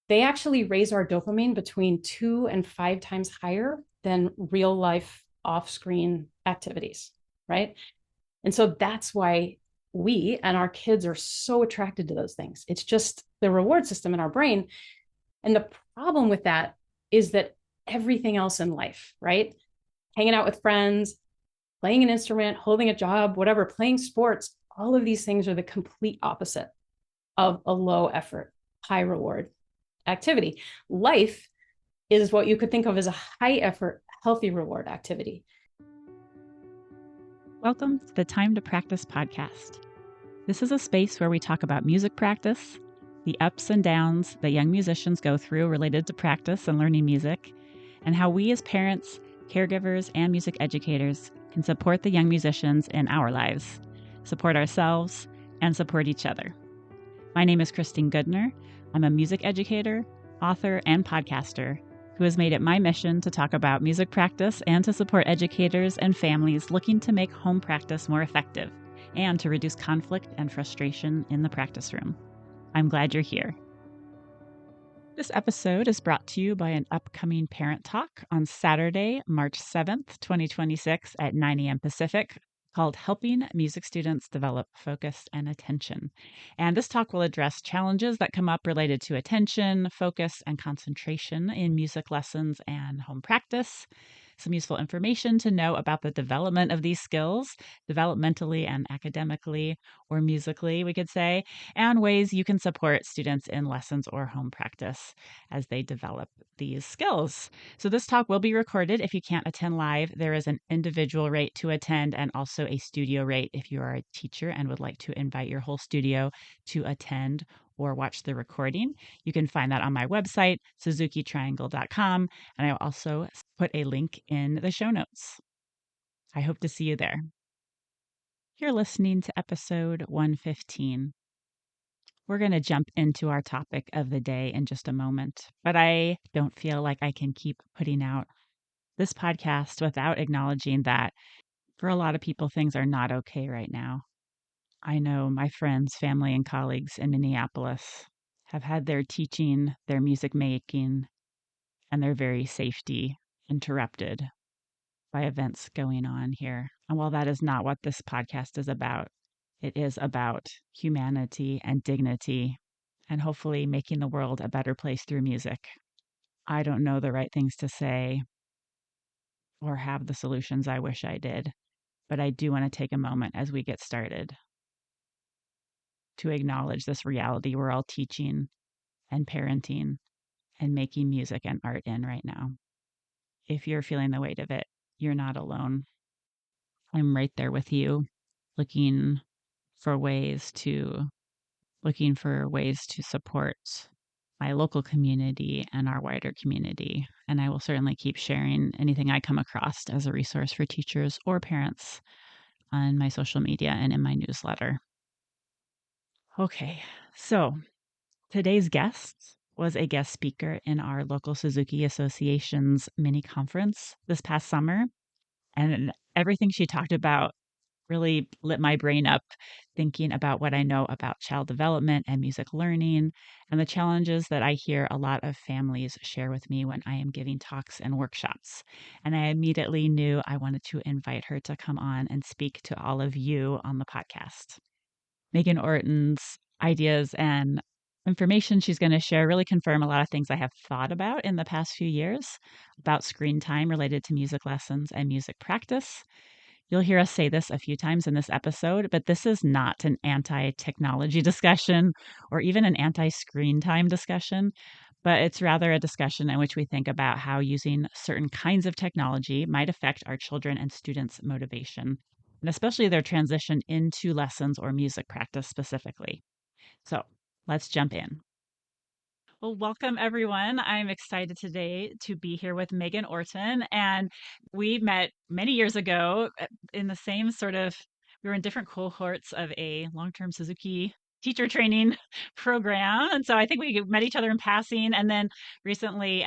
They actually raise our dopamine between 2 and 5 times higher than real life off screen activities, right? And so that's why we and our kids are so attracted to those things. It's just the reward system in our brain. And the problem with that is that everything else in life, right? Hanging out with friends, playing an instrument, holding a job, whatever, playing sports, all of these things are the complete opposite of a low effort, high reward activity. Life is what you could think of as a high effort, healthy reward activity. Welcome to the Time to Practice podcast. This is a space where we talk about music practice, the ups and downs that young musicians go through related to practice and learning music, and how we as parents, caregivers, and music educators can support the young musicians in our lives, support ourselves, and support each other. My name is Christine Goodner. I'm a music educator, author, and podcaster who has made it my mission to talk about music practice and to support educators and families looking to make home practice more effective and to reduce conflict and frustration in the practice room. I'm glad you're here. This episode is brought to you by an upcoming parent talk on Saturday, March 7th, 2026 at 9 a.m. Pacific, called Helping Music Students Develop Focus and Attention. And this talk will address challenges that come up related to attention, focus, and concentration in music lessons and home practice, some useful information to know about the development of these skills, developmentally and academically, or musically, we could say, and ways you can support students in lessons or home practice as they develop these skills. So this talk will be recorded. If you can't attend live, there is an individual rate to attend and also a studio rate if you are a teacher and would like to invite your whole studio to attend or watch the recording. You can find that on my website, suzukitriangle.com, and I will also put a link in the show notes. I hope to see you there. You're listening to episode 115. We're going to jump into our topic of the day in just a moment, but I don't feel like I can keep putting out this podcast without acknowledging that for a lot of people, things are not okay right now. I know my friends, family, and colleagues in Minneapolis have had their teaching, their music making, and their very safety interrupted by events going on here. And while that is not what this podcast is about, it is about humanity and dignity and hopefully making the world a better place through music. I don't know the right things to say or have the solutions I wish I did, but I do want to take a moment as we get started to acknowledge this reality we're all teaching and parenting and making music and art in right now. If you're feeling the weight of it, you're not alone. I'm right there with you, looking for ways to support my local community and our wider community. And I will certainly keep sharing anything I come across as a resource for teachers or parents on my social media and in my newsletter. Okay, so today's guest was a guest speaker in our local Suzuki Association's mini conference this past summer. And everything she talked about really lit my brain up thinking about what I know about child development and music learning and the challenges that I hear a lot of families share with me when I am giving talks and workshops. And I immediately knew I wanted to invite her to come on and speak to all of you on the podcast. Megan Orton's ideas and information she's going to share really confirm a lot of things I have thought about in the past few years about screen time related to music lessons and music practice. You'll hear us say this a few times in this episode, but this is not an anti technology discussion or even an anti screen time discussion, but it's rather a discussion in which we think about how using certain kinds of technology might affect our children and students' motivation, and especially their transition into lessons or music practice specifically. So let's jump in. Well, welcome everyone. I'm excited today to be here with Megan Orton. And we met many years ago in the same we were in different cohorts of a long term Suzuki teacher training program. And so I think we met each other in passing. And then recently,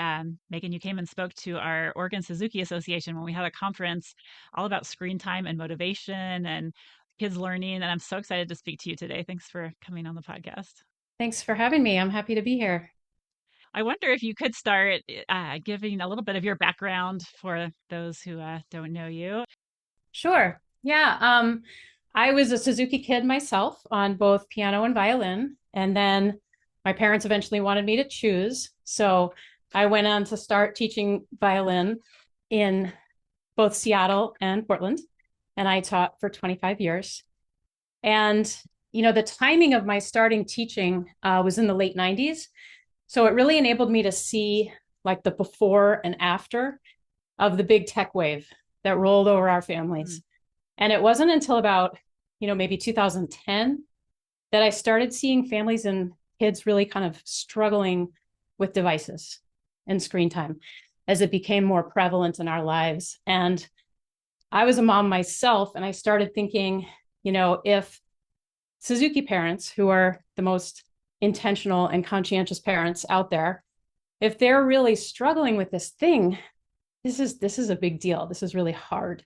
Megan, you came and spoke to our Oregon Suzuki Association when we had a conference all about screen time and motivation and kids learning. And I'm so excited to speak to you today. Thanks for coming on the podcast. Thanks for having me. I'm happy to be here. I wonder if you could start giving a little bit of your background for those who don't know you. Sure. Yeah. I was a Suzuki kid myself on both piano and violin. And then my parents eventually wanted me to choose. So I went on to start teaching violin in both Seattle and Portland. And I taught for 25 years. And, the timing of my starting teaching was in the late 90s. So it really enabled me to see like the before and after of the big tech wave that rolled over our Mm. families. And it wasn't until about, maybe 2010 that I started seeing families and kids really kind of struggling with devices and screen time as it became more prevalent in our lives. And I was a mom myself, and I started thinking, if Suzuki parents, who are the most intentional and conscientious parents out there, if they're really struggling with this thing, this is a big deal. This is really hard.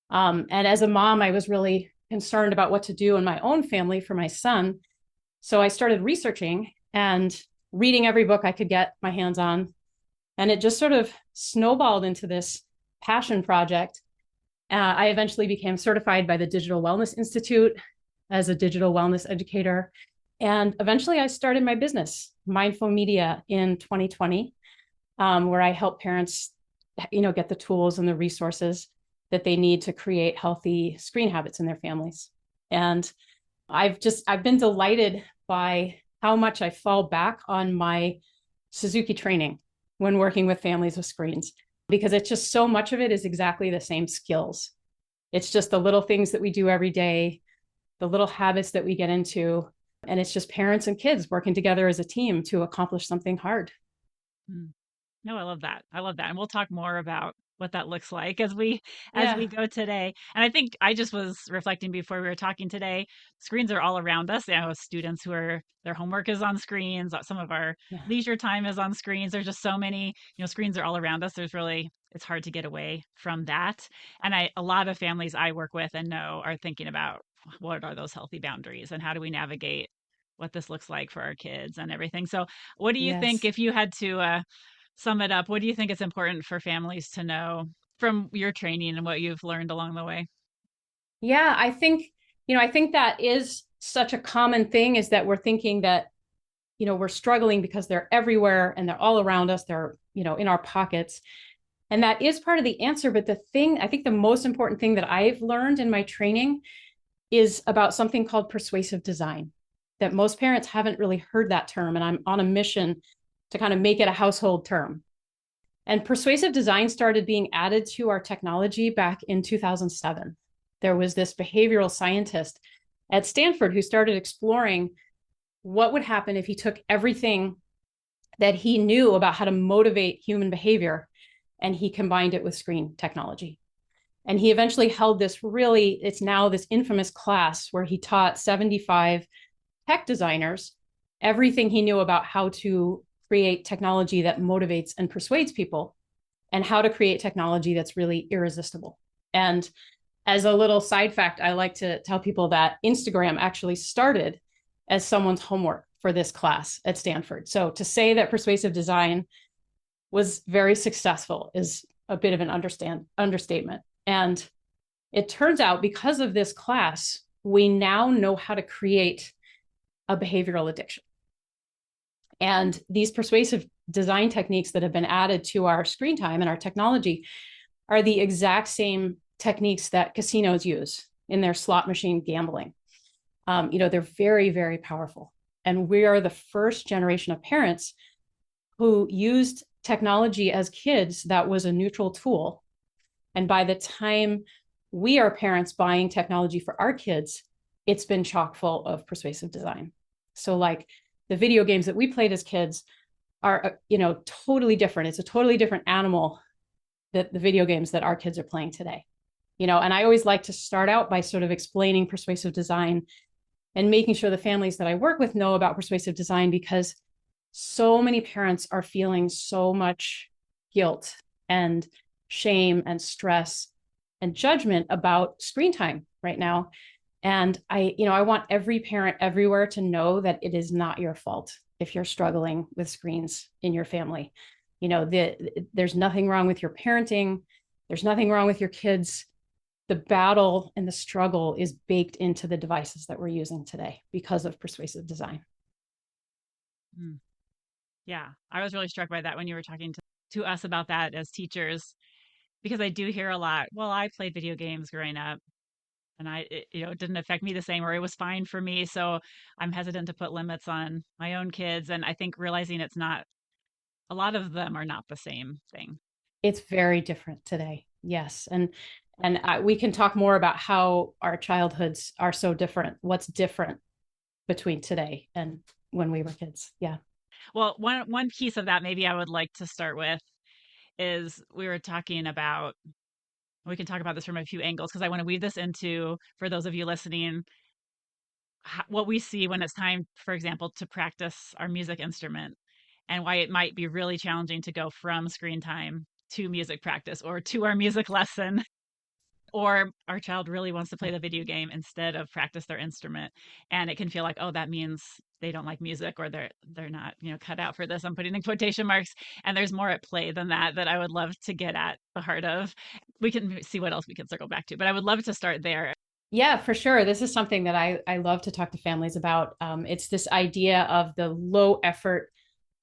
And as a mom, I was really concerned about what to do in my own family for my son. So I started researching and reading every book I could get my hands on. And it just sort of snowballed into this passion project. I eventually became certified by the Digital Wellness Institute as a digital wellness educator. And eventually I started my business, Mindful Media, in 2020, where I help parents, get the tools and the resources that they need to create healthy screen habits in their families. And I've been delighted by how much I fall back on my Suzuki training when working with families with screens, because it's just so much of it is exactly the same skills. It's just the little things that we do every day, the little habits that we get into. And it's just parents and kids working together as a team to accomplish something hard. Mm. No, I love that. I love that. And we'll talk more about what that looks like as we Yeah. go today. And I think I just was reflecting before we were talking today, screens are all around us. Students who are their homework is on screens, some of our Yeah. leisure time is on screens. There's just so many, screens are all around us. It's hard to get away from that. And a lot of families I work with and know are thinking about what are those healthy boundaries and how do we navigate what this looks like for our kids and everything. So what do you think Yes. if you had to sum it up, what do you think is important for families to know from your training and what you've learned along the way? Yeah, I think that is such a common thing, is that we're thinking that, we're struggling because they're everywhere and they're all around us. They're, in our pockets. And that is part of the answer. But I think the most important thing that I've learned in my training is about something called persuasive design, that most parents haven't really heard that term. And I'm on a mission to kind of make it a household term. And persuasive design started being added to our technology back in 2007. There was this behavioral scientist at Stanford who started exploring what would happen if he took everything that he knew about how to motivate human behavior and he combined it with screen technology. And he eventually held it's now this infamous class where he taught 75 tech designers everything he knew about how to create technology that motivates and persuades people, and how to create technology that's really irresistible. And as a little side fact, I like to tell people that Instagram actually started as someone's homework for this class at Stanford. So to say that persuasive design was very successful is a bit of an understatement. And it turns out, because of this class, we now know how to create a behavioral addiction. And these persuasive design techniques that have been added to our screen time and our technology are the exact same techniques that casinos use in their slot machine gambling. They're very, very powerful. And we are the first generation of parents who used technology as kids that was a neutral tool. And by the time we are parents buying technology for our kids, it's been chock full of persuasive design. So, like, the video games that we played as kids are, totally different. It's a totally different animal that the video games that our kids are playing today. And I always like to start out by sort of explaining persuasive design and making sure the families that I work with know about persuasive design, because so many parents are feeling so much guilt and shame and stress and judgment about screen time right now. And I want every parent everywhere to know that it is not your fault. if you're struggling with screens in your family. There's nothing wrong with your parenting. There's nothing wrong with your kids. The battle and the struggle is baked into the devices that we're using today because of persuasive design. Mm. Yeah, I was really struck by that when you were talking to us about that as teachers, because I do hear a lot. Well, I played video games growing up, and it didn't affect me the same, or it was fine for me. So I'm hesitant to put limits on my own kids. And I think realizing it's not, a lot of them are not the same thing. It's very different today. Yes. And we can talk more about how our childhoods are so different. What's different between today and when we were kids. Yeah. Well, one piece of that maybe I would like to start with is we were talking about, we can talk about this from a few angles because I want to weave this into, for those of you listening, what we see when it's time, for example, to practice our music instrument, and why it might be really challenging to go from screen time to music practice or to our music lesson, or our child really wants to play the video game instead of practice their instrument, and it can feel like, oh, that means they don't like music, or they're not, cut out for this. I'm putting in quotation marks, and there's more at play than that I would love to get at the heart of. We can see what else we can circle back to, but I would love to start there. Yeah, for sure. This is something that I love to talk to families about. It's this idea of the low effort,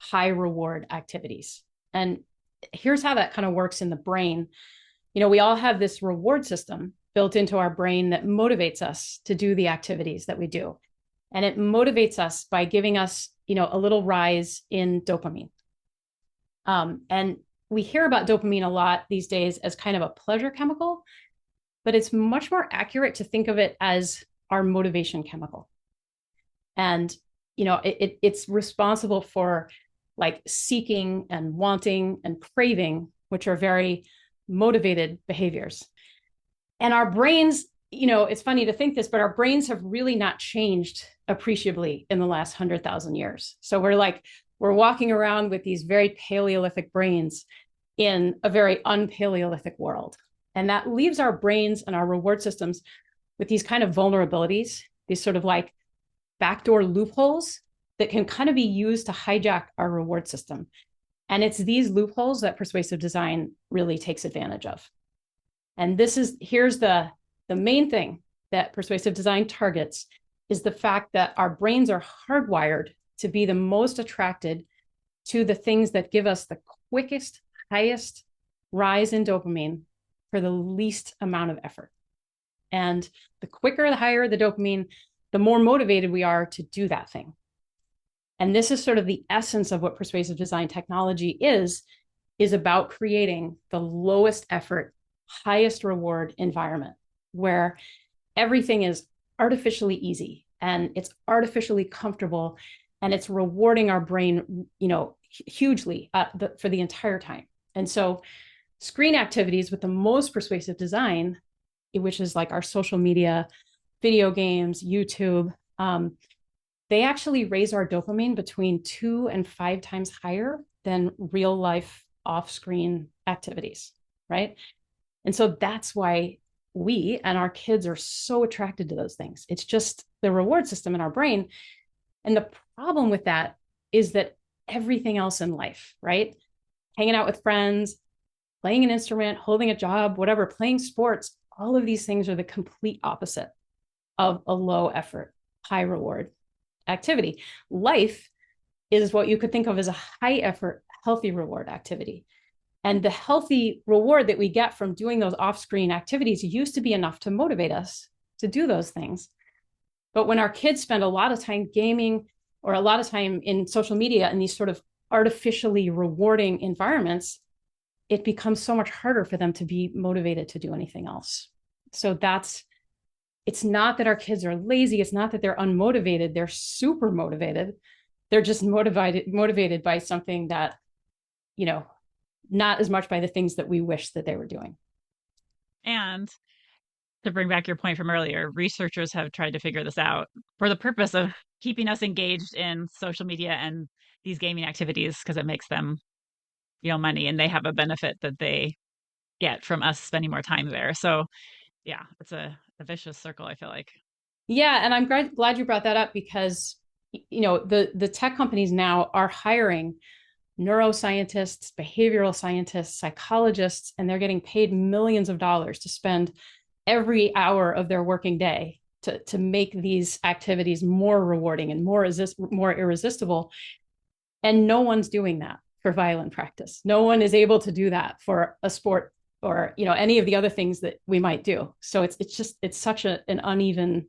high reward activities. And here's how that kind of works in the brain. We all have this reward system built into our brain that motivates us to do the activities that we do. And it motivates us by giving us, a little rise in dopamine. And we hear about dopamine a lot these days as kind of a pleasure chemical, but it's much more accurate to think of it as our motivation chemical. And, it's responsible for like seeking and wanting and craving, which are very motivated behaviors. And our brains, it's funny to think this, but our brains have really not changed appreciably in the last 100,000 years. So we're walking around with these very Paleolithic brains in a very unpaleolithic world. And that leaves our brains and our reward systems with these kind of vulnerabilities, these sort of like backdoor loopholes that can kind of be used to hijack our reward system. And it's these loopholes that persuasive design really takes advantage of. And here's the main thing that persuasive design targets is the fact that our brains are hardwired to be the most attracted to the things that give us the quickest, highest rise in dopamine for the least amount of effort. And the quicker, the higher the dopamine, the more motivated we are to do that thing. And this is sort of the essence of what persuasive design technology is about creating the lowest effort, highest reward environment where everything is artificially easy and it's artificially comfortable and it's rewarding our brain, hugely for the entire time. And so screen activities with the most persuasive design, which is like our social media, video games, YouTube, they actually raise our dopamine between 2 and 5 times higher than real life off-screen activities, right? And so that's why we and our kids are so attracted to those things. It's just the reward system in our brain. And the problem with that is that everything else in life, right? Hanging out with friends, playing an instrument, holding a job, whatever, playing sports, all of these things are the complete opposite of a low effort, high reward activity. Life is what you could think of as a high effort, healthy reward activity. And the healthy reward that we get from doing those off-screen activities used to be enough to motivate us to do those things. But when our kids spend a lot of time gaming or a lot of time in social media in these sort of artificially rewarding environments, it becomes so much harder for them to be motivated to do anything else. So it's not that our kids are lazy. It's not that they're unmotivated. They're super motivated. They're just motivated by something that, not as much by the things that we wish that they were doing. And to bring back your point from earlier, researchers have tried to figure this out for the purpose of keeping us engaged in social media and these gaming activities, because it makes them, money, and they have a benefit that they get from us spending more time there. So yeah, it's a vicious circle, I feel like. Yeah. And I'm glad you brought that up because, the tech companies now are hiring neuroscientists, behavioral scientists, psychologists, and they're getting paid millions of dollars to spend every hour of their working day to make these activities more rewarding and more irresistible. And no one's doing that for violin practice. No one is able to do that for a sport or any of the other things that we might do. So it's such an uneven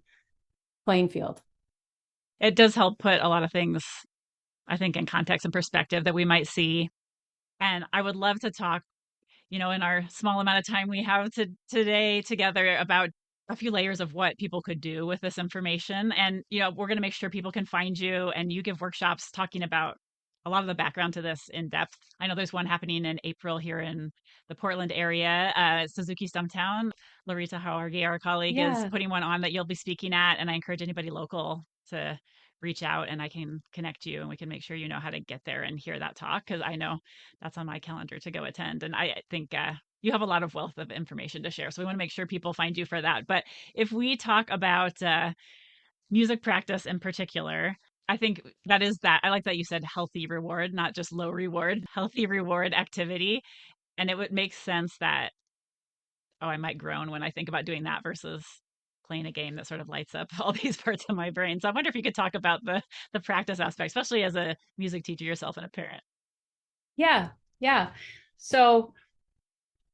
playing field. It does help put a lot of things, I think, in context and perspective that we might see. And I would love to talk, in our small amount of time we have today together about a few layers of what people could do with this information. And, we're going to make sure people can find you, and you give workshops talking about a lot of the background to this in depth. I know there's one happening in April here in the Portland area, Suzuki Stumptown. Larita Hawargi, our colleague, is Yeah. putting one on that you'll be speaking at. And I encourage anybody local to reach out, and I can connect you and we can make sure you know how to get there and hear that talk, because I know that's on my calendar to go attend. And I think you have a lot of wealth of information to share. So we want to make sure people find you for that. But if we talk about music practice in particular, I think that is that. I like that you said healthy reward, not just low reward, healthy reward activity. And it would make sense that, oh, I might groan when I think about doing that versus playing a game that sort of lights up all these parts of my brain. So I wonder if you could talk about the practice aspect, especially as a music teacher yourself and a parent. Yeah. Yeah. So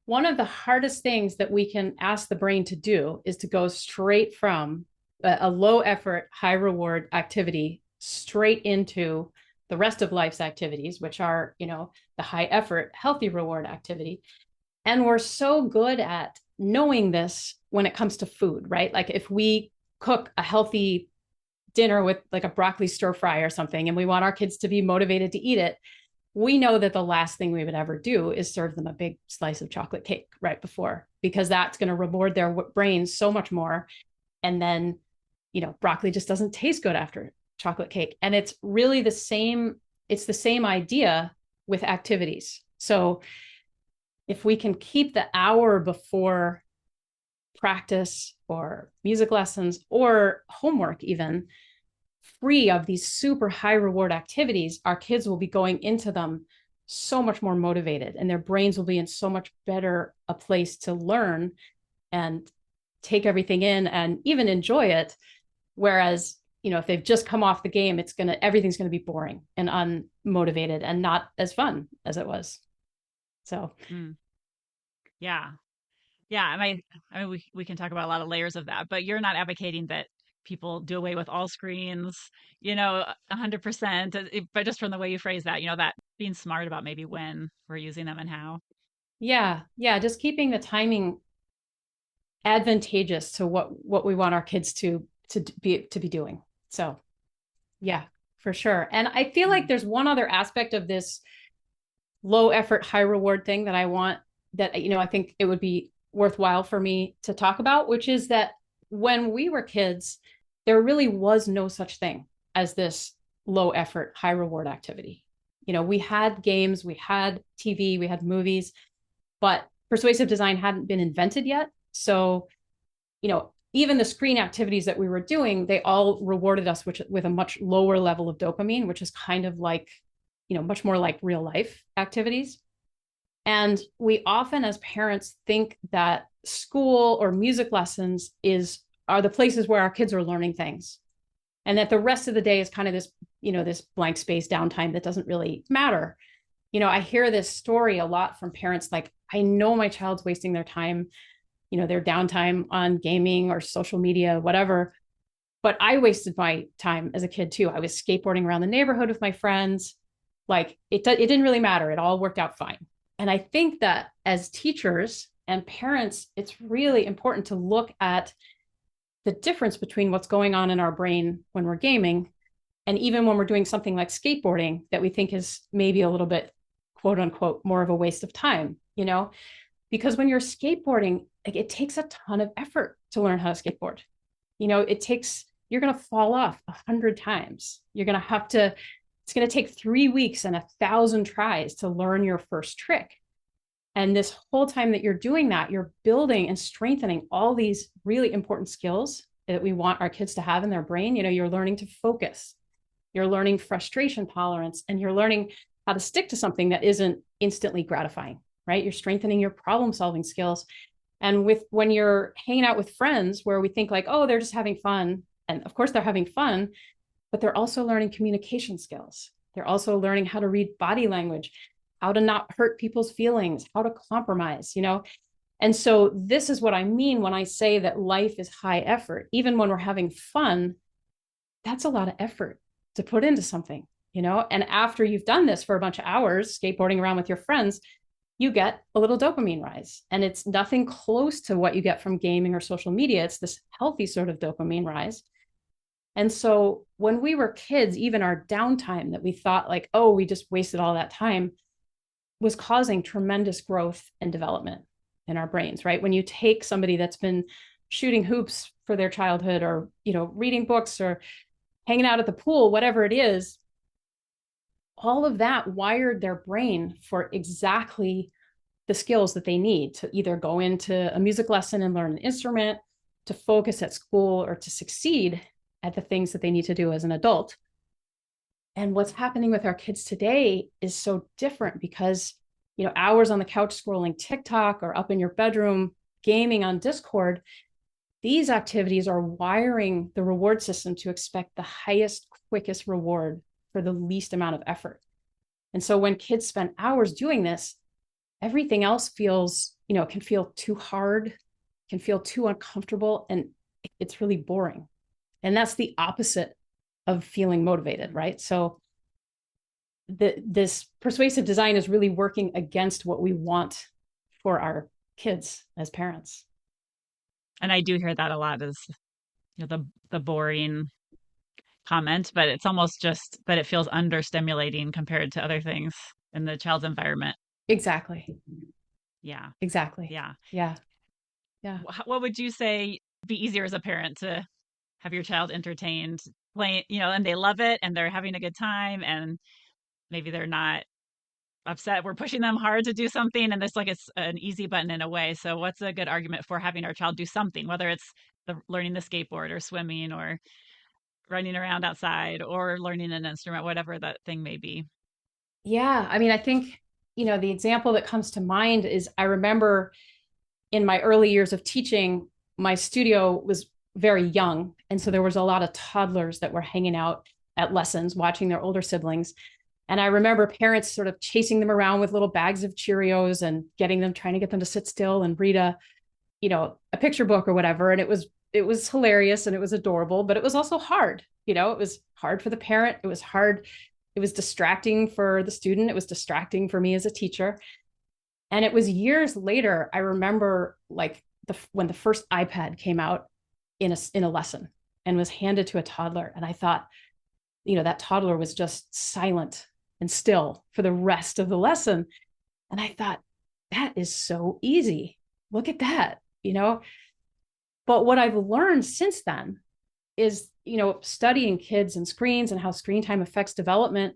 one of the hardest things that we can ask the brain to do is to go straight from a low effort, high reward activity straight into the rest of life's activities, which are, the high effort, healthy reward activity. And we're so good at knowing this when it comes to food, right? Like if we cook a healthy dinner with like a broccoli stir fry or something, and we want our kids to be motivated to eat it, we know that the last thing we would ever do is serve them a big slice of chocolate cake right before, because that's going to reward their brains so much more. And then, broccoli just doesn't taste good after chocolate cake. And it's really it's the same idea with activities. So if we can keep the hour before practice or music lessons or homework even free of these super high reward activities, our kids will be going into them so much more motivated, and their brains will be in so much better a place to learn and take everything in and even enjoy it. Whereas, if they've just come off the game, everything's going to be boring and unmotivated and not as fun as it was. So, Yeah. Yeah. I mean, we can talk about a lot of layers of that, but you're not advocating that people do away with all screens, 100%, but just from the way you phrase that, that being smart about maybe when we're using them and how. yeah, yeah, just keeping the timing advantageous to what we want our kids to be doing. So, yeah, for sure. And I feel like Mm. there's one other aspect of this low effort, high reward thing that I want that, I think it would be worthwhile for me to talk about, which is that when we were kids, there really was no such thing as this low effort, high reward activity. We had games, we had TV, we had movies, but persuasive design hadn't been invented yet. So, even the screen activities that we were doing, they all rewarded us with a much lower level of dopamine, which is kind of like, much more like real life activities. And we often, as parents, think that school or music lessons are the places where our kids are learning things, and that the rest of the day is kind of this blank space downtime that doesn't really matter. I hear this story a lot from parents, like, I know my child's wasting their time, their downtime on gaming or social media, whatever. But I wasted my time as a kid too. I was skateboarding around the neighborhood with my friends. Like it didn't really matter. It all worked out fine. And I think that as teachers and parents, it's really important to look at the difference between what's going on in our brain when we're gaming and even when we're doing something like skateboarding that we think is maybe a little bit, quote unquote, more of a waste of time, because when you're skateboarding, like, it takes a ton of effort to learn how to skateboard. You're going to fall off 100 times. It's going to take 3 weeks and 1,000 tries to learn your first trick. And this whole time that you're doing that, you're building and strengthening all these really important skills that we want our kids to have in their brain. You're learning to focus. you're learning frustration tolerance, and you're learning how to stick to something that isn't instantly gratifying, right? You're strengthening your problem solving skills. And when you're hanging out with friends where we think like, oh, they're just having fun. And of course they're having fun, but they're also learning communication skills. They're also learning how to read body language, how to not hurt people's feelings, how to compromise, And so this is what I mean when I say that life is high effort. Even when we're having fun, that's a lot of effort to put into something. And after you've done this for a bunch of hours, skateboarding around with your friends, you get a little dopamine rise. And it's nothing close to what you get from gaming or social media. It's this healthy sort of dopamine rise. And so when we were kids, even our downtime that we thought like, oh, we just wasted all that time was causing tremendous growth and development in our brains, right? When you take somebody that's been shooting hoops for their childhood or, reading books or hanging out at the pool, whatever it is, all of that wired their brain for exactly the skills that they need to either go into a music lesson and learn an instrument, to focus at school, or to succeed at the things that they need to do as an adult. And what's happening with our kids today is so different because, hours on the couch scrolling TikTok or up in your bedroom gaming on Discord, these activities are wiring the reward system to expect the highest, quickest reward for the least amount of effort. And so when kids spend hours doing this, everything else can feel too hard, can feel too uncomfortable, and it's really boring. And that's the opposite of feeling motivated, right? So this persuasive design is really working against what we want for our kids as parents. And I do hear that a lot is the boring comment, but it's almost just that it feels understimulating compared to other things in the child's environment. Exactly. Yeah. Exactly. Yeah. Yeah. Yeah. What would you say be easier as a parent to have your child entertained, playing, and they love it and they're having a good time and maybe they're not upset we're pushing them hard to do something and it's like it's an easy button in a way. So what's a good argument for having our child do something, whether it's learning the skateboard or swimming or running around outside or learning an instrument, whatever that thing may be? Yeah. I mean, I think, the example that comes to mind is I remember in my early years of teaching, my studio was very young. And so there was a lot of toddlers that were hanging out at lessons, watching their older siblings. And I remember parents sort of chasing them around with little bags of Cheerios and trying to get them to sit still and read a picture book or whatever. And it was hilarious and it was adorable, but it was also hard. It was hard for the parent. It was hard. It was distracting for the student. It was distracting for me as a teacher. And it was years later, I remember like when the first iPad came out in a lesson and was handed to a toddler. And I thought, that toddler was just silent and still for the rest of the lesson. And I thought, that is so easy. Look at that. But what I've learned since then is, studying kids and screens and how screen time affects development,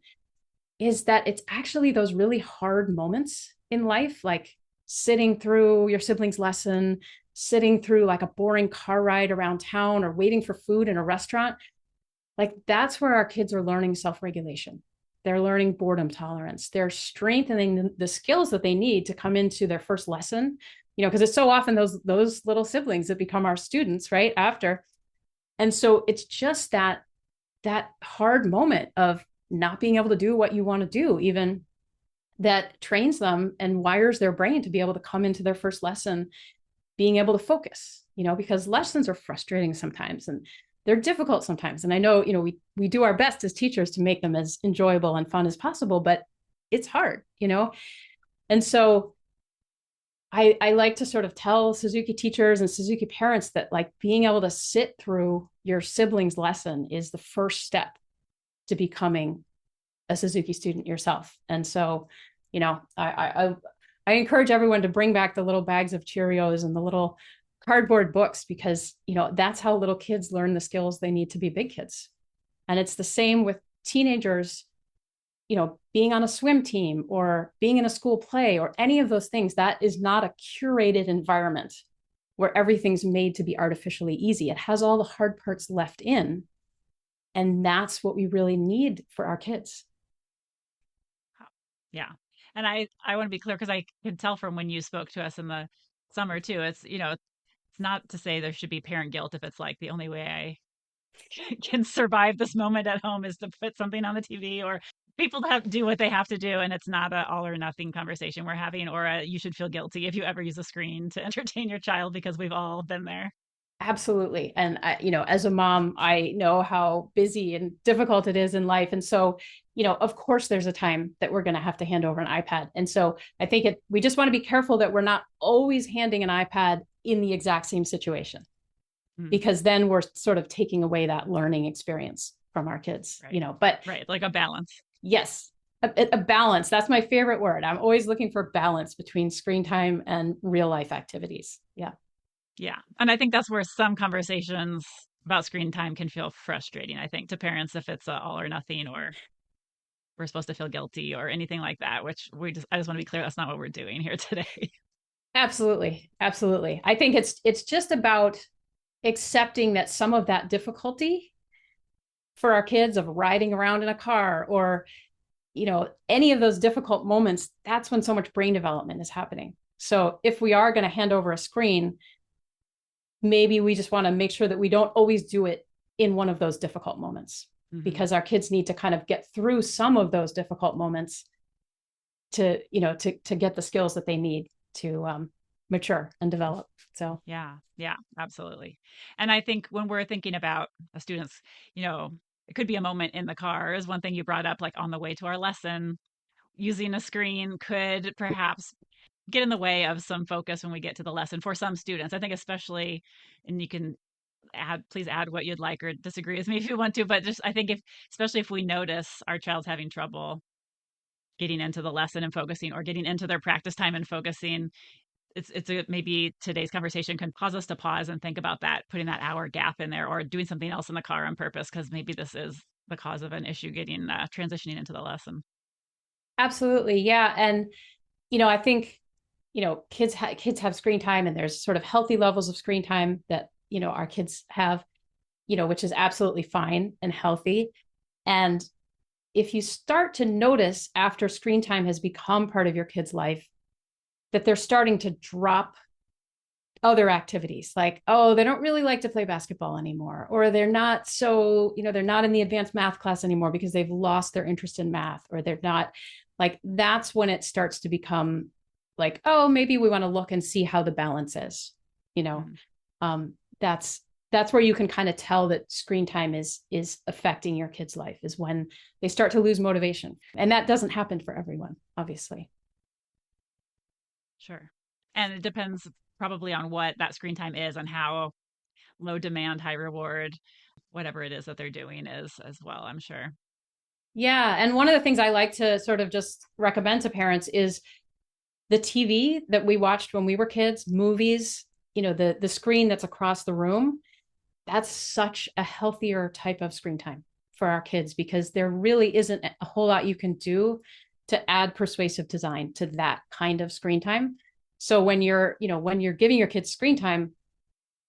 is that it's actually those really hard moments in life, like sitting through your sibling's lesson, sitting through like a boring car ride around town, or waiting for food in a restaurant. Like that's where our kids are learning self-regulation. They're learning boredom tolerance. They're strengthening the skills that they need to come into their first lesson, because it's so often those little siblings that become our students right after. And so it's just that hard moment of not being able to do what you want to do, even, that trains them and wires their brain to be able to come into their first lesson being able to focus, because lessons are frustrating sometimes and they're difficult sometimes. And I know, we do our best as teachers to make them as enjoyable and fun as possible, but it's hard. And so I like to sort of tell Suzuki teachers and Suzuki parents that like being able to sit through your sibling's lesson is the first step to becoming a Suzuki student yourself. And so, I encourage everyone to bring back the little bags of Cheerios and the little cardboard books, because, that's how little kids learn the skills they need to be big kids. And it's the same with teenagers, being on a swim team or being in a school play or any of those things. That is not a curated environment where everything's made to be artificially easy. It has all the hard parts left in, And that's what we really need for our kids. Yeah. And I want to be clear because I can tell from when you spoke to us in the summer too. It's, it's not to say there should be parent guilt if it's like the only way I can survive this moment at home is to put something on the TV, or people have to do what they have to do. And it's not a all or nothing conversation we're having, or you should feel guilty if you ever use a screen to entertain your child, because we've all been there. Absolutely. And as a mom, I know how busy and difficult it is in life. And so, of course, there's a time that we're going to have to hand over an iPad. And so I think we just want to be careful that we're not always handing an iPad in the exact same situation, Mm, because then we're sort of taking away that learning experience from our kids, right. but Right. Like a balance. yes, a balance. That's my favorite word. I'm always looking for balance between screen time and real life activities. Yeah. Yeah. And I think that's where some conversations about screen time can feel frustrating, I think, to parents if it's a all or nothing, or we're supposed to feel guilty or anything like that, which I just want to be clear that's not what we're doing here today. Absolutely. Absolutely. I think it's just about accepting that some of that difficulty for our kids of riding around in a car, or any of those difficult moments, that's when so much brain development is happening. So if we are going to hand over a screen, maybe we just want to make sure that we don't always do it in one of those difficult moments, Mm-hmm. because our kids need to kind of get through some of those difficult moments to get the skills that they need to mature and develop. So Yeah, yeah, absolutely. And I think when we're thinking about students, it could be a moment in the car, is one thing you brought up, like on the way to our lesson, using a screen could perhaps get in the way of some focus when we get to the lesson for some students. I think especially, and you can please add what you'd like or disagree with me if you want to, but just I think especially if we notice our child's having trouble getting into the lesson and focusing, or getting into their practice time and focusing, maybe today's conversation can cause us to pause and think about that, putting that hour gap in there, or doing something else in the car on purpose, because maybe this is the cause of an issue getting transitioning into the lesson. absolutely, yeah. And I think kids have screen time, and there's sort of healthy levels of screen time that our kids have, which is absolutely fine and healthy. And if you start to notice after screen time has become part of your kid's life that they're starting to drop other activities, like, oh, they don't really like to play basketball anymore, or they're not, so they're not in the advanced math class anymore because they've lost their interest in math, or they're not, like, that's when it starts to become like, oh, maybe we want to look and see how the balance is, you know Mm-hmm. um that's where you can kind of tell that screen time is affecting your kid's life, is when they start to lose motivation. And that doesn't happen for everyone, obviously. Sure. And it depends probably on what that screen time is and how low demand, high reward, whatever it is that they're doing is as well, I'm sure. Yeah, and one of the things I like to sort of just recommend to parents is the TV that we watched when we were kids, movies, the screen that's across the room. That's such a healthier type of screen time for our kids, because there really isn't a whole lot you can do to add persuasive design to that kind of screen time. So when you're giving your kids screen time,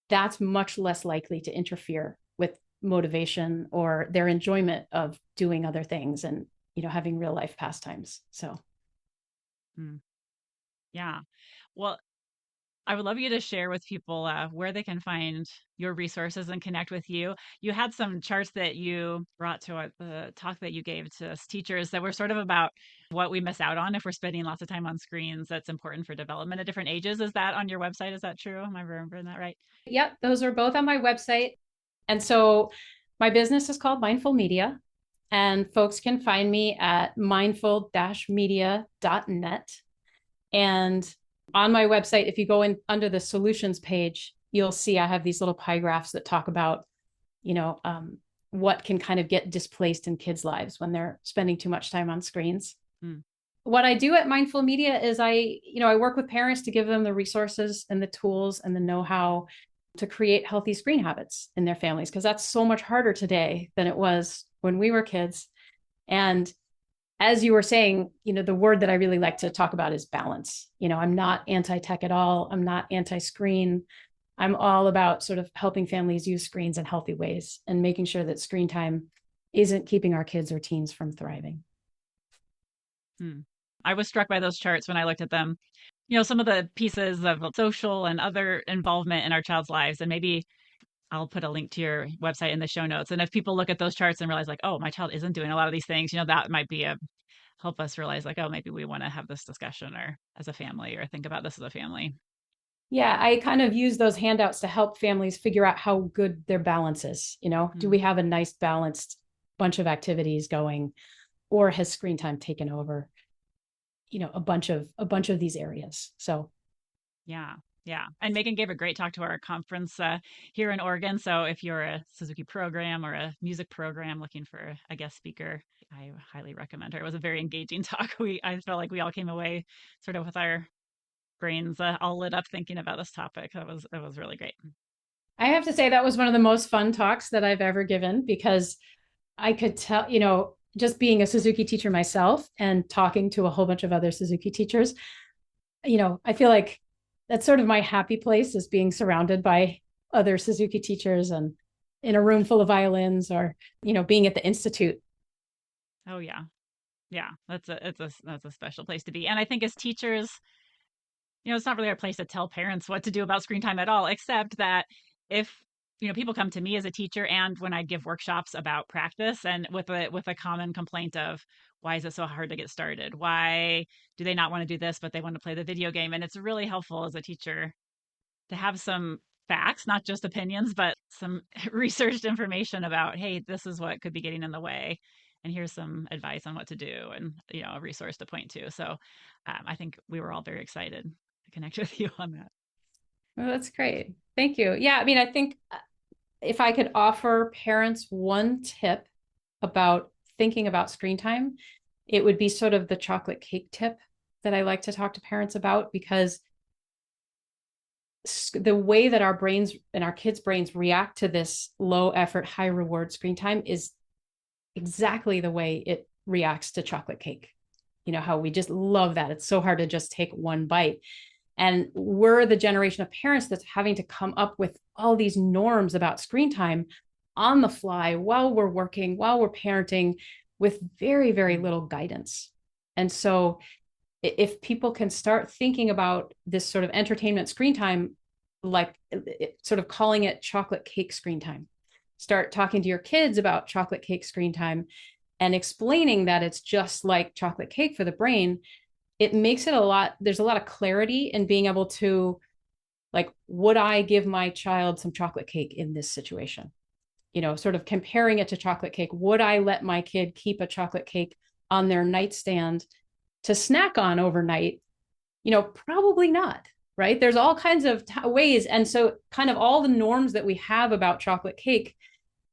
that's much less likely to interfere with motivation or their enjoyment of doing other things, and having real life pastimes. So Mm, yeah. Well, I would love you to share with people where they can find your resources and connect with you. You had some charts that you brought to the talk that you gave to us teachers that were sort of about what we miss out on if we're spending lots of time on screens that's important for development at different ages. Is that on your website? Is that true? Am I remembering that right? yep, those are both on my website. And so my business is called Mindful Media, and folks can find me at mindful-media.net. And on my website, if you go in under the solutions page, you'll see I have these little pie graphs that talk about, you know, um, what can kind of get displaced in kids' lives when they're spending too much time on screens. Mm, What I do at Mindful Media is I work with parents to give them the resources and the tools and the know-how to create healthy screen habits in their families, because that's so much harder today than it was when we were kids. And as you were saying, the word that I really like to talk about is balance. I'm not anti-tech at all. I'm not anti-screen. I'm all about sort of helping families use screens in healthy ways and making sure that screen time isn't keeping our kids or teens from thriving. Hmm. I was struck by those charts when I looked at them. You know, some of the pieces of social and other involvement in our child's lives. And maybe I'll put a link to your website in the show notes. And if people look at those charts and realize, like, oh, my child isn't doing a lot of these things, you know, that might be a help us realize, like, oh, maybe we want to have this discussion or as a family or think about this as a family. Yeah, I kind of use those handouts to help families figure out how good their balance is. Do Hmm. we have a nice balanced bunch of activities going, or has screen time taken over, a bunch of these areas? So Yeah. Yeah. And Megan gave a great talk to our conference here in Oregon. So if you're a Suzuki program or a music program looking for a guest speaker, I highly recommend her. It was a very engaging talk. I felt like we all came away sort of with our brains all lit up thinking about this topic. It was really great. I have to say that was one of the most fun talks that I've ever given because I could tell, just being a Suzuki teacher myself and talking to a whole bunch of other Suzuki teachers, I feel like that's sort of my happy place is being surrounded by other Suzuki teachers and in a room full of violins or, being at the institute. Oh yeah. Yeah. That's a special place to be. And I think as teachers, it's not really our place to tell parents what to do about screen time at all, except that if people come to me as a teacher and when I give workshops about practice and with a common complaint of why is it so hard to get started? Why do they not want to do this, but they want to play the video game? And it's really helpful as a teacher to have some facts, not just opinions, but some researched information about, hey, this is what could be getting in the way. And here's some advice on what to do and, a resource to point to. So I think we were all very excited to connect with you on that. Well, that's great. Thank you. Yeah, I mean, I think if I could offer parents one tip about thinking about screen time, it would be sort of the chocolate cake tip that I like to talk to parents about because the way that our brains and our kids' brains react to this low effort, high reward screen time is exactly the way it reacts to chocolate cake. How we just love that. It's so hard to just take one bite. And we're the generation of parents that's having to come up with all these norms about screen time on the fly while we're working, while we're parenting with very, very Mm. little guidance. And so if people can start thinking about this sort of entertainment screen time, like sort of calling it chocolate cake screen time, start talking to your kids about chocolate cake screen time and explaining that it's just like chocolate cake for the brain, it makes it there's a lot of clarity in being able to, like, would I give my child some chocolate cake in this situation? Sort of comparing it to chocolate cake. Would I let my kid keep a chocolate cake on their nightstand to snack on overnight? Probably not, right? There's all kinds of ways. And so, kind of all the norms that we have about chocolate cake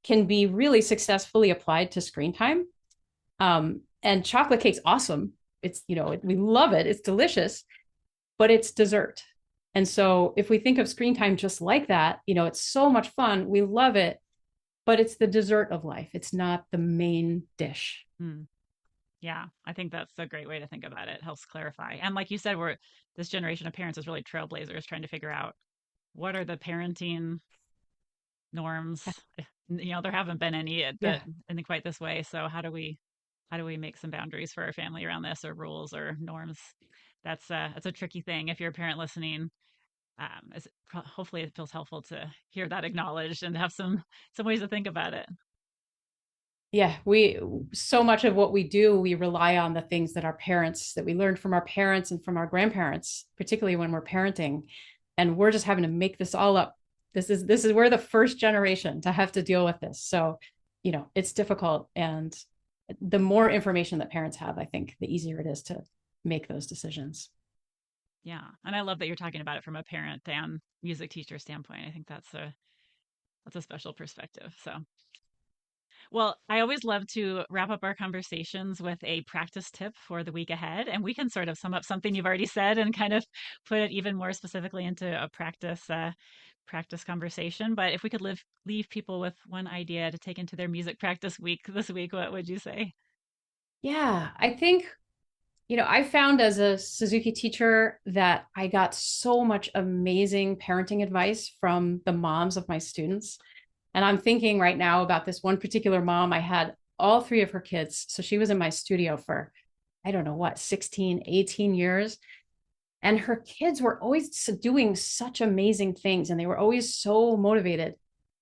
can be really successfully applied to screen time. And chocolate cake's awesome. It's, we love it. It's delicious, but it's dessert. And so, if we think of screen time just like that, it's so much fun. We love it, but it's the dessert of life. It's not the main dish. Mm. Yeah, I think that's a great way to think about it. It helps clarify. And like you said, this generation of parents is really trailblazers trying to figure out what are the parenting norms. There haven't been any Yeah. in quite this way. So how do we make some boundaries for our family around this, or rules or norms? That's a tricky thing. If you're a parent listening, hopefully it feels helpful to hear that acknowledged and have some ways to think about it. Yeah, we so much of what we do, we rely on the things that we learned from our parents and from our grandparents, particularly when we're parenting, and we're just having to make this all up. This is we're the first generation to have to deal with this. So, it's difficult, and the more information that parents have, I think the easier it is to make those decisions. Yeah, and I love that you're talking about it from a parent and music teacher standpoint. I think that's a special perspective. So, well, I always love to wrap up our conversations with a practice tip for the week ahead. And we can sort of sum up something you've already said and kind of put it even more specifically into a practice conversation. But if we could leave people with one idea to take into their music practice week this week, what would you say? Yeah, I think I found as a Suzuki teacher that I got so much amazing parenting advice from the moms of my students. And I'm thinking right now about this one particular mom. I had all three of her kids. So she was in my studio for, I don't know what, 16, 18 years. And her kids were always doing such amazing things. And they were always so motivated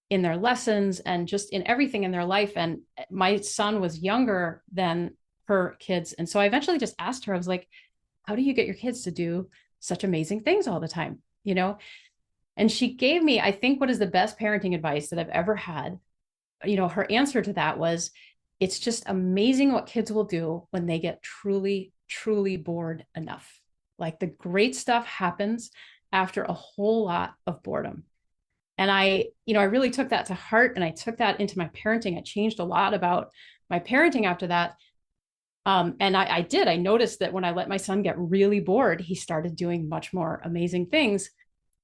in their lessons and just in everything in their life. And my son was younger than her kids. And so I eventually just asked her, I was like, how do you get your kids to do such amazing things all the time? And she gave me, I think, what is the best parenting advice that I've ever had. Her answer to that was, it's just amazing what kids will do when they get truly, truly bored enough. Like the great stuff happens after a whole lot of boredom. And I really took that to heart and I took that into my parenting. I changed a lot about my parenting after that. And I noticed that when I let my son get really bored, he started doing much more amazing things.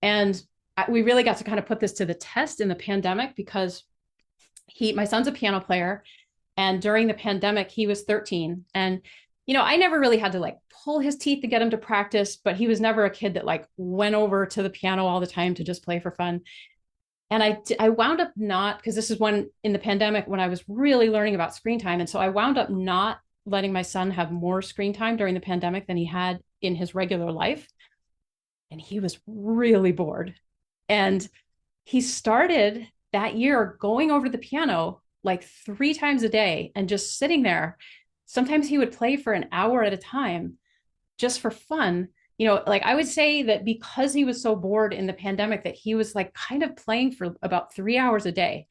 And we really got to kind of put this to the test in the pandemic because my son's a piano player. And during the pandemic, he was 13. And, I never really had to like pull his teeth to get him to practice, but he was never a kid that like went over to the piano all the time to just play for fun. And I wound up not, because this is when in the pandemic when I was really learning about screen time. And so I wound up not letting my son have more screen time during the pandemic than he had in his regular life. And he was really bored. And he started that year going over to the piano like 3 times a day and just sitting there. Sometimes he would play for an hour at a time just for fun. Like I would say that because he was so bored in the pandemic, that he was like kind of playing for about 3 hours a day.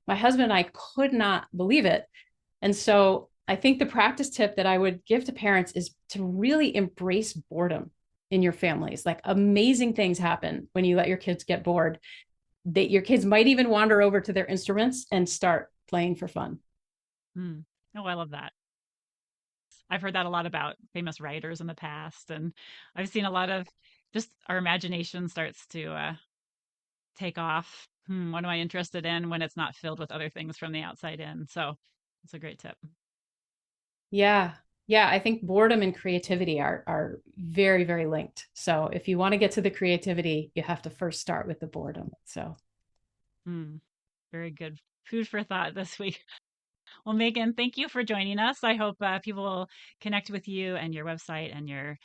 My husband and I could not believe it. And so I think the practice tip that I would give to parents is to really embrace boredom in your families. Like amazing things happen when you let your kids get bored. That your kids might even wander over to their instruments and start playing for fun. Mm. Oh, I love that. I've heard that a lot about famous writers in the past, and I've seen a lot of just our imagination starts to take off. What am I interested in when it's not filled with other things from the outside in? So it's a great tip. Yeah. Yeah, I think boredom and creativity are very, very linked. So if you want to get to the creativity, you have to first start with the boredom. So Mm, very good food for thought this week. Well, Megan, thank you for joining us. I hope people will connect with you and your website and your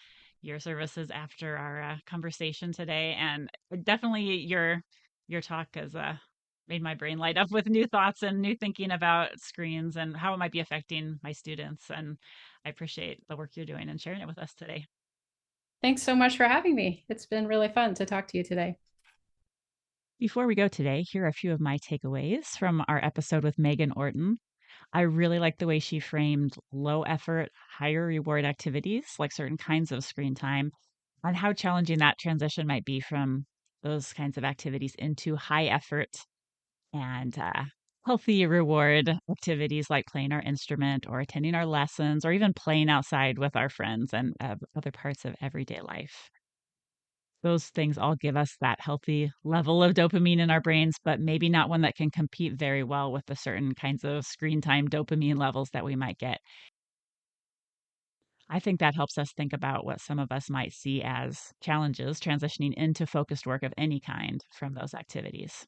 services after our conversation today. And definitely your talk has made my brain light up with new thoughts and new thinking about screens and how it might be affecting my students. And I appreciate the work you're doing and sharing it with us today. thanks so much for having me. It's been really fun to talk to you today. Before we go today, here are a few of my takeaways from our episode with Megan Orton. I really like the way she framed low effort, higher reward activities, like certain kinds of screen time, and how challenging that transition might be from those kinds of activities into high effort and healthy reward activities like playing our instrument or attending our lessons or even playing outside with our friends and other parts of everyday life. Those things all give us that healthy level of dopamine in our brains, but maybe not one that can compete very well with the certain kinds of screen time dopamine levels that we might get. I think that helps us think about what some of us might see as challenges transitioning into focused work of any kind from those activities.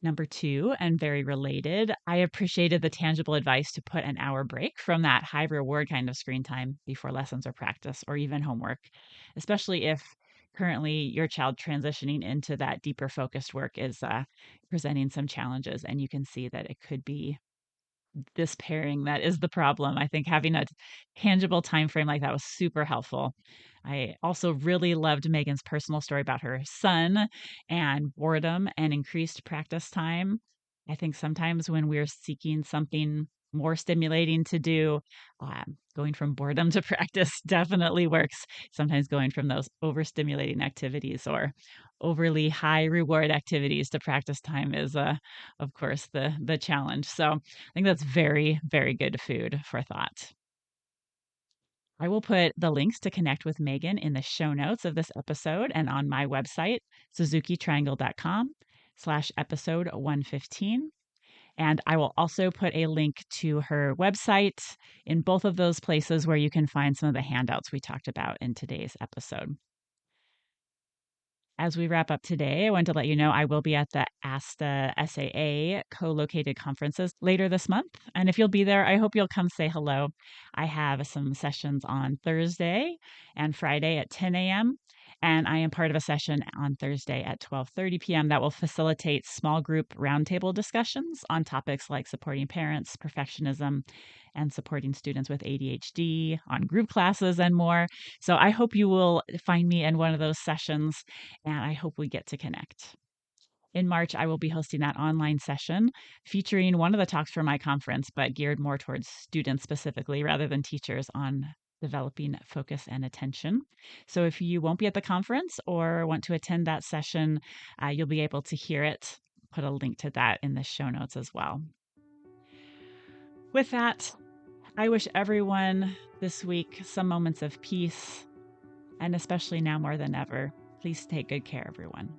Number two, and very related, I appreciated the tangible advice to put an hour break from that high reward kind of screen time before lessons or practice or even homework, especially if currently your child transitioning into that deeper focused work is presenting some challenges and you can see that it could be this pairing that is the problem. I think having a tangible time frame like that was super helpful. I also really loved Megan's personal story about her son and boredom and increased practice time. I think sometimes when we're seeking something more stimulating to do, going from boredom to practice definitely works. Sometimes going from those overstimulating activities or overly high reward activities to practice time is, of course, the challenge. So I think that's very, very good food for thought. I will put the links to connect with Megan in the show notes of this episode and on my website, suzukitriangle.com/episode 115. And I will also put a link to her website in both of those places where you can find some of the handouts we talked about in today's episode. As we wrap up today, I want to let you know I will be at the ASTA SAA co-located conferences later this month. And if you'll be there, I hope you'll come say hello. I have some sessions on Thursday and Friday at 10 a.m. And I am part of a session on Thursday at 12:30 p.m. that will facilitate small group roundtable discussions on topics like supporting parents, perfectionism, and supporting students with ADHD, on group classes, and more. So I hope you will find me in one of those sessions, and I hope we get to connect. In March, I will be hosting that online session featuring one of the talks from my conference, but geared more towards students specifically rather than teachers, on developing focus and attention. So if you won't be at the conference or want to attend that session, you'll be able to hear it. Put a link to that in the show notes as well. With that, I wish everyone this week some moments of peace, and especially now more than ever, please take good care, everyone.